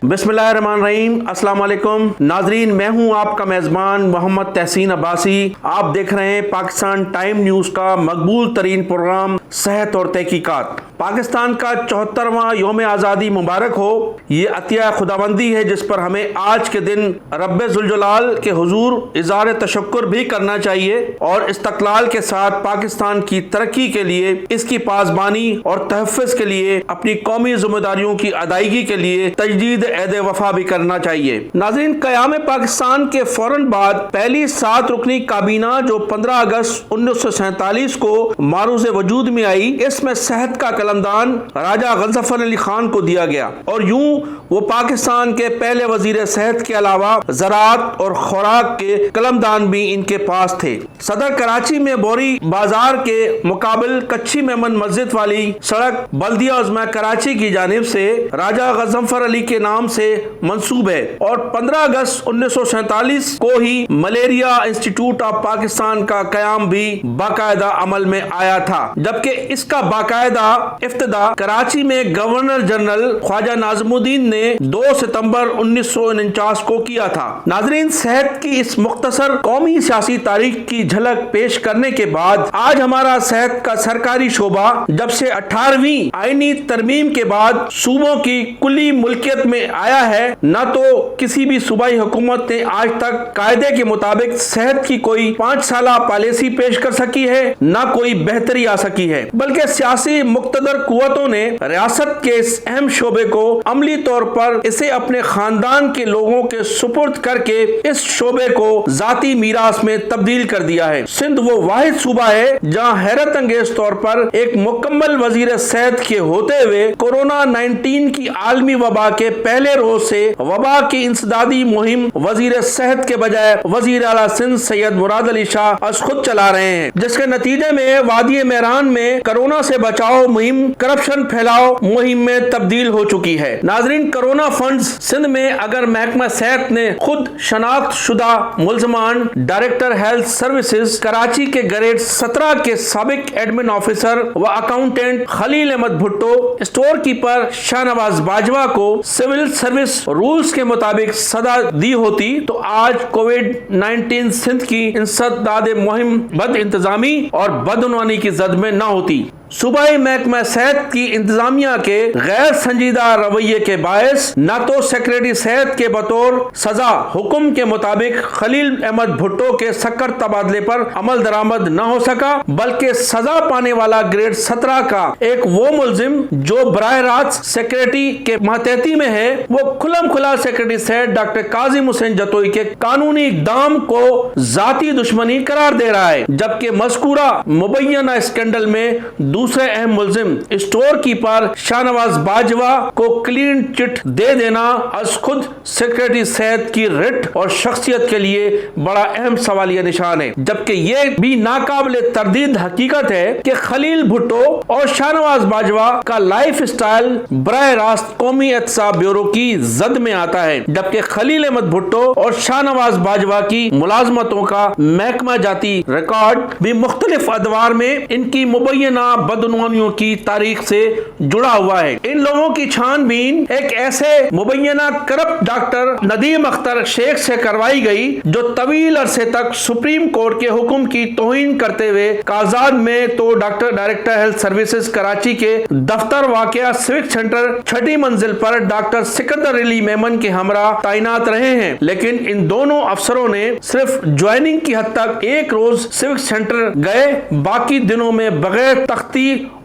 बिस्मिल्लाहिर्रहमानिर्रहीम। अस्सलाम वालेकुम नाजरीन, मैं हूं आपका मेज़बान मोहम्मद तहसीन अब्बासी। आप देख रहे हैं पाकिस्तान टाइम न्यूज़ का मकबूल तरीन प्रोग्राम सेहत और तहकीकात। पाकिस्तान का 74वां यौम आज़ादी मुबारक हो। ये अतिया खुदाबंदी है जिस पर हमें आज के दिन रब्बे जुल जलाल के हुजूर इज़हार तशक्कुर भी करना चाहिए और इस्तक़लाल के साथ पाकिस्तान की तरक्की के लिए, इसकी पासबानी और तहफ़्फ़ुज़ के लिए, अपनी कौमी ज़िम्मेदारियों की अदायगी के लिए तजदीद एहद वफा भी करना चाहिए। नाज़रीन, क़याम पाकिस्तान के फौरन बाद पहली 7 रुकनी काबीना जो 15 अगस्त 1947 को मारूज़ वजूद में आई, इसमें सेहत का कलमदान राजा गंजफर अली खान को दिया गया और यूं वो पाकिस्तान के पहले वजीर सेहत के अलावा ज़राअत और खुराक के कलमदान भी इनके पास थे। सदर कराची में बोरी बाजार के मुकाबिल कच्ची मेमन मस्जिद वाली सड़क बल्दिया उज़्मा कराची की जानिब से राजा गंजफर अली के नाम से मंसूब है और 15 अगस्त 1947 को ही मलेरिया इंस्टीट्यूट ऑफ पाकिस्तान का कयाम भी बाकायदा अमल में आया था, जबकि इसका बाकायदा इफ्तिदा कराची में गवर्नर जनरल ख्वाजा नाज़मुद्दीन ने 2 सितंबर 1949 को किया था। नाजरीन, सेहत की इस मुख्तसर कौमी सियासी तारीख की झलक पेश करने के बाद आज हमारा सेहत का सरकारी शोबा जब से 18वीं आईनी तरमीम के बाद सूबों की कुल्ली मुल्कियत में आया है, न तो किसी भी सूबाई हुकूमत ने आज तक कायदे के मुताबिक सेहत की कोई 5 साला पॉलिसी पेश कर सकी है, न कोई बेहतरी आ सकी है, बल्कि सियासी मुक्तदर कुव्वतों ने रियासत के इस अहम शोबे को अमली तौर पर इसे अपने खानदान के लोगों के सुपुर्द करके इस शोबे को जाती मीरास में तब्दील कर दिया है। सिंध वो वाहिद सूबा है जहाँ हैरत अंगेज तौर पर एक मुकम्मल वजीर सेहत के होते हुए कोरोना 19 की आलमी वबा के पहले रोज से वबा की इंसदादी मुहिम वजीर सेहत के बजाय वजीर आला सिंध सैयद मुराद अली शाह आज खुद चला रहे हैं, जिसके नतीजे में वादी मेहरान में कोरोना से बचाओ मुहिम करप्शन फैलाओ मुहिम में तब्दील हो चुकी है। नाजरीन, कोरोना फंड्स सिंध में अगर महकमा सेहत ने खुद शनाख्त शुदा मुल्जमान डायरेक्टर हेल्थ सर्विसेज कराची के ग्रेड 17 के साबिक एडमिन ऑफिसर व accountant Khalil Ahmed Bhutto, store keeper Shahnawaz Bajwa को सिविल सर्विस रूल्स के मुताबिक सजा दी होती तो आज कोविड-19 सिंध की इंसदाद मुहिम बद इंतजामी और बदउनवानी की जद में न होती। सूबाई महकमा सेहत की इंतजामिया के गैर संजीदा रवैये के बायस न तो सेक्रेटरी सेहत के बतौर सजा हुक्म के मुताबिक खलील अहमद भुट्टो के सक्कर तबादले पर अमल दरामद न हो सका, बल्कि सजा पाने वाला ग्रेड 17 का एक वो मुलजिम जो बराह रास्त सेक्रेटरी के मातहती में है, वो खुलम खुला सेक्रेटरी सेहत डॉक्टर काजिम हुसैन जतोई के कानूनी इक़दाम को जाती दुश्मनी करार दे रहा है, जबकि मज़कूरा मुबैना स्कैंडल में दूसरे अहम मुल्जिम स्टोर कीपर शाहनवाज बाजवा को क्लीन चिट दे देना आज खुद सेक्रेटरी सेहत की रिट और शख्सियत के लिए बड़ा अहम सवालिया निशान है, जबकि ये भी नाकाबिले तरदीद हकीकत है कि खलील भुट्टो और शाहनवाज बाजवा का लाइफ स्टाइल बराह रास्त कौमी एहतसाब ब्यूरो की जद में आता है, जबकि खलील अहमद भुट्टो और शाहनवाज बाजवा की मुलाजमतों का महकमा जाती रिकॉर्ड भी मुख्तलिफ अदवार में इनकी मुबैना बदउनवानियों की तारीख से जुड़ा हुआ है। इन लोगों की छानबीन एक ऐसे मुबैना करप्ट डॉक्टर नदीम अख्तर शेख से करवाई गई जो तवील अरसे तक सुप्रीम कोर्ट के हुक्म की तौहीन करते हुए काजाद में तो doctor director health services Karachi के दफ्तर वाकया सिविक सेंटर 6ठी मंजिल पर डॉक्टर सिकंदर अली मेमन के हमरा तैनात रहे हैं, लेकिन इन दोनों अफसरों ने सिर्फ ज्वाइनिंग की हद तक एक रोज सिविक सेंटर गए, बाकी दिनों में बगैर तख्ती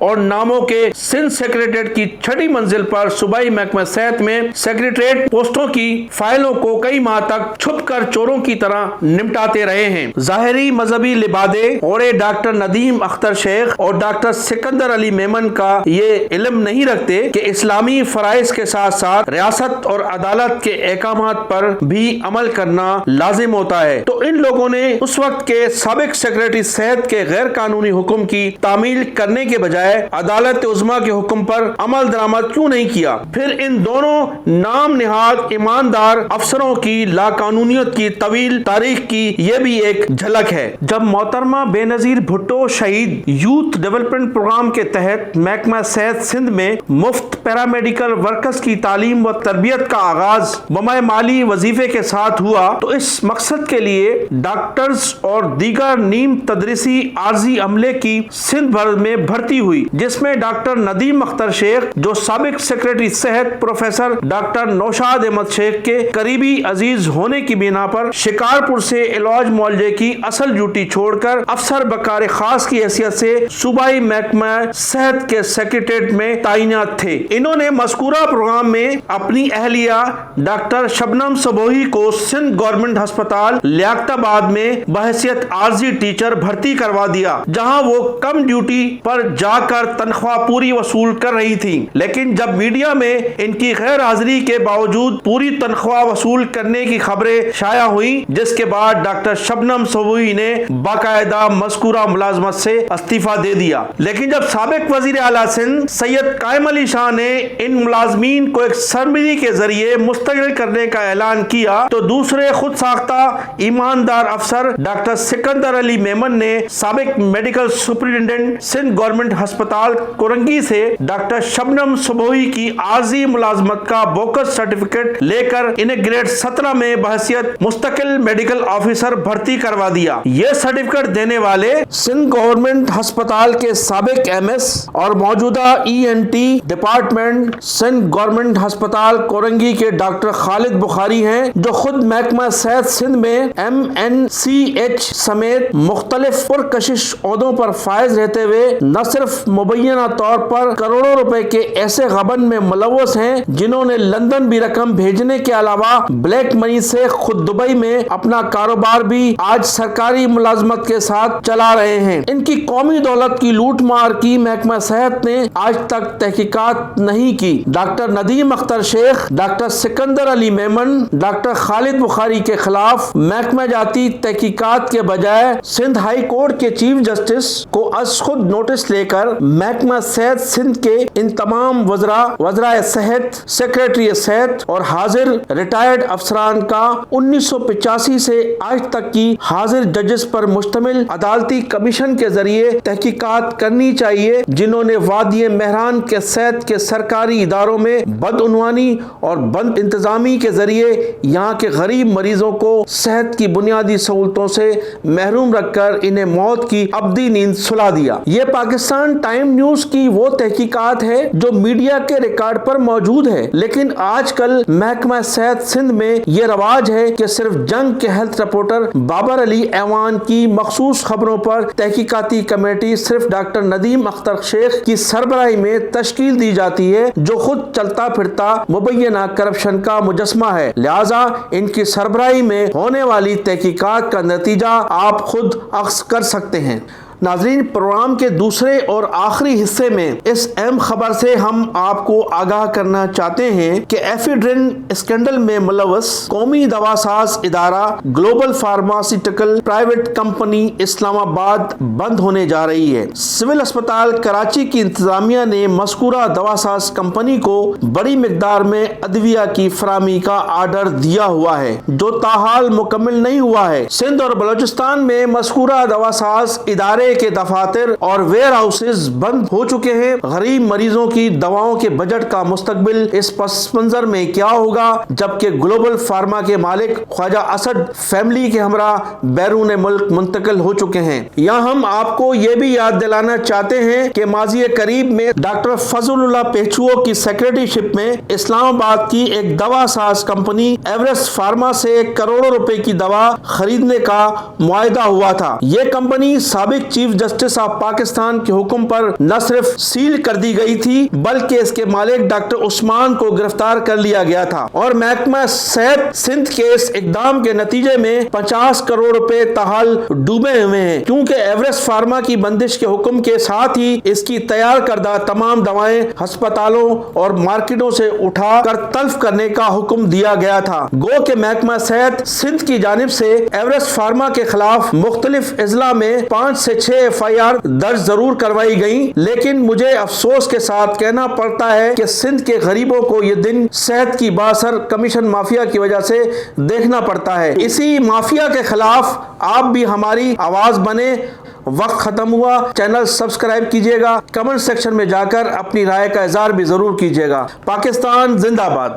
और नामों के सिंध सेक्रेटरीट की 6ठी मंजिल पर सूबाई महकमा सेहत में सेक्रेटरीट पोस्टों की फाइलों को कई माह तक छुपकर चोरों की तरह निपटाते रहे हैं। जाहिरी मजहबी लिबादे और डॉक्टर नदीम अख्तर शेख और डॉक्टर सिकंदर अली मेमन का ये इल्म नहीं रखते कि इस्लामी फराइज के साथ साथ रियासत और अदालत के अहकामात पर भी अमल करना लाजिम होता है, तो इन लोगों ने उस वक्त के साबिक सेक्रेटरी सेहत के गैर कानूनी हुक्म की तामील करने के बजाय अदालत उज़्मा के हुक्म पर अमल दरामद क्यों नहीं किया। फिर इन दोनों नाम निहाद ईमानदार अफसरों की लाकानूनियत की तवील तारीख की यह भी एक झलक है। जब मोहतरमा बेनजीर भुट्टो शहीद यूथ डेवलपमेंट प्रोग्राम के तहत महकमा सेहत सिंध में मुफ्त پیرامیڈیکل ورکرز کی تعلیم و تربیت کا آغاز بمائے مالی وظیفے کے ساتھ ہوا تو اس مقصد کے لیے ڈاکٹرز اور دیگر نیم تدریسی عارضی عملے کی سندھ بھر میں بھرتی ہوئی، جس میں ڈاکٹر ندیم اختر شیخ جو سابق سیکریٹری صحت پروفیسر ڈاکٹر نوشاد احمد شیخ کے قریبی عزیز ہونے کی بنا پر شکارپور سے علاج معالجے کی اصل ڈیوٹی چھوڑ کر افسر بکار خاص کی حیثیت سے صوبائی محکمہ صحت کے سیکریٹریٹ میں تعینات تھے۔ انہوں نے مذکورہ پروگرام میں اپنی اہلیہ ڈاکٹر شبنم سبوئی کو سندھ گورنمنٹ ہسپتال لیاقت آباد میں بحیثیت عارضی ٹیچر بھرتی کروا دیا، جہاں وہ کم ڈیوٹی پر جا کر تنخواہ پوری وصول کر رہی تھی، لیکن جب میڈیا میں ان کی غیر حاضری کے باوجود پوری تنخواہ وصول کرنے کی خبریں شائع ہوئیں، جس کے بعد ڈاکٹر شبنم سبوئی نے باقاعدہ مذکورہ ملازمت سے استعفیٰ دے دیا۔ لیکن جب سابق وزیر اعلیٰ سندھ سید قائم علی شاہ نے ان ملازمین کو ایک سربراہی کے ذریعے مستقل کرنے کا اعلان کیا تو دوسرے خود ساختہ ایماندار افسر ڈاکٹر سکندر علی میمن نے سابق میڈیکل سپرنٹینڈنٹ سندھ گورنمنٹ ہسپتال کورنگی سے ڈاکٹر شبنم سبوئی کی عارضی ملازمت کا بوکس سرٹیفکیٹ لے کر انہیں گریڈ 17 میں بحیثیت مستقل میڈیکل آفیسر بھرتی کروا دیا۔ یہ سرٹیفکیٹ دینے والے سندھ گورنمنٹ ہسپتال کے سابق ایم ایس اور موجودہ ENT ڈپارٹمنٹ سندھ گورنمنٹ ہسپتال کورنگی کے ڈاکٹر خالد بخاری ہیں، جو خود محکمہ صحت سندھ میں MNCH سمیت مختلف پرکشش عہدوں پر فائز رہتے ہوئے نہ صرف مبینہ طور پر کروڑوں روپے کے ایسے غبن میں ملوث ہیں جنہوں نے لندن بھی رقم بھیجنے کے علاوہ بلیک منی سے خود دبئی میں اپنا کاروبار بھی آج سرکاری ملازمت کے ساتھ چلا رہے ہیں۔ ان کی قومی دولت کی لوٹ مار کی محکمہ صحت نے آج تک تحقیقات نہیں کی۔ ڈاکٹر ندیم اختر شیخ، ڈاکٹر سکندر علی میمن، ڈاکٹر خالد بخاری کے خلاف محکمہ جاتی تحقیقات کے بجائے سندھ ہائی کورٹ کے چیف جسٹس کو از خود نوٹس لے کر محکمہ صحت سندھ کے ان تمام وزراء صحت، سیکریٹری صحت اور حاضر ریٹائرڈ افسران کا 1985 سے آج تک کی حاضر ججز پر مشتمل عدالتی کمیشن کے ذریعے تحقیقات کرنی چاہیے، جنہوں نے وادی مہران کے صحت کے سرکاری اداروں میں بدعنوانی اور بد انتظامی کے ذریعے یہاں کے غریب مریضوں کو صحت کی بنیادی سہولتوں سے محروم رکھ کر انہیں موت کی ابدی نیند سلا دیا۔ یہ پاکستان ٹائم نیوز کی وہ تحقیقات ہے جو میڈیا کے ریکارڈ پر موجود ہے، لیکن آج کل محکمہ صحت سندھ میں یہ رواج ہے کہ صرف جنگ کے ہیلتھ رپورٹر بابر علی ایوان کی مخصوص خبروں پر تحقیقاتی کمیٹی صرف ڈاکٹر ندیم اختر شیخ کی سربراہی میں تشکیل دی جاتی ہے، جو خود چلتا پھرتا مبینہ کرپشن کا مجسمہ ہے، لہذا ان کی سربراہی میں ہونے والی تحقیقات کا نتیجہ آپ خود اخذ کر سکتے ہیں۔ ناظرین، پروگرام کے دوسرے اور آخری حصے میں اس اہم خبر سے ہم آپ کو آگاہ کرنا چاہتے ہیں کہ ایفیڈرین اسکینڈل میں ملوث قومی دوا ساز ادارہ گلوبل فارماسیوٹیکل پرائیویٹ کمپنی اسلام آباد بند ہونے جا رہی ہے۔ سول اسپتال کراچی کی انتظامیہ نے مذکورہ دوا ساز کمپنی کو بڑی مقدار میں ادویہ کی فراہمی کا آرڈر دیا ہوا ہے، جو تاحال مکمل نہیں ہوا ہے۔ سندھ اور بلوچستان میں مذکورہ دوا ساز ادارے کے دفاتر اور ویئر ہاؤسز بند ہو چکے ہیں۔ غریب مریضوں کی دواؤں کے بجٹ کا مستقبل اس پس منظر میں کیا ہوگا جبکہ گلوبل فارما کے مالک خواجہ اسد فیملی کے ہمراہ بیرون ملک منتقل ہو چکے ہیں۔ یہاں ہم آپ کو یہ بھی یاد دلانا چاہتے ہیں کہ ماضی قریب میں ڈاکٹر فضل اللہ پیچھو کی سیکریٹری شپ میں اسلام آباد کی ایک دوا ساز کمپنی ایوریسٹ فارما سے کروڑوں روپے کی دوا خریدنے کا معاہدہ ہوا تھا۔ یہ کمپنی سابق چیف جسٹس آف پاکستان کے حکم پر نہ صرف سیل کر دی گئی تھی بلکہ اس کے مالک ڈاکٹر عثمان کو گرفتار کر لیا گیا تھا، اور محکمہ صحت سندھ کے اس اقدام کے نتیجے میں 50 کروڑ روپے تاحال ڈوبے ہوئے ہیں، کیونکہ ایوریسٹ فارما کی بندش کے حکم کے ساتھ ہی اس کی تیار کردہ تمام دوائیں ہسپتالوں اور مارکیٹوں سے اٹھا کر تلف کرنے کا حکم دیا گیا تھا۔ گو کہ محکمہ صحت سندھ کی جانب سے ایوریسٹ فارما کے خلاف مختلف اضلاع میں 5 سے 6 FIR درج ضرور کروائی گئیں، لیکن مجھے افسوس کے ساتھ کہنا پڑتا ہے کہ سندھ کے غریبوں کو یہ دن صحت کی باثر کمیشن مافیا کی وجہ سے دیکھنا پڑتا ہے۔ اسی مافیا کے خلاف آپ بھی ہماری آواز بنے۔ وقت ختم ہوا. چینل سبسکرائب کیجئے گا. کمنٹ سیکشن میں جا کر اپنی رائے کا اظہار بھی ضرور کیجئے گا. پاکستان زندہ باد.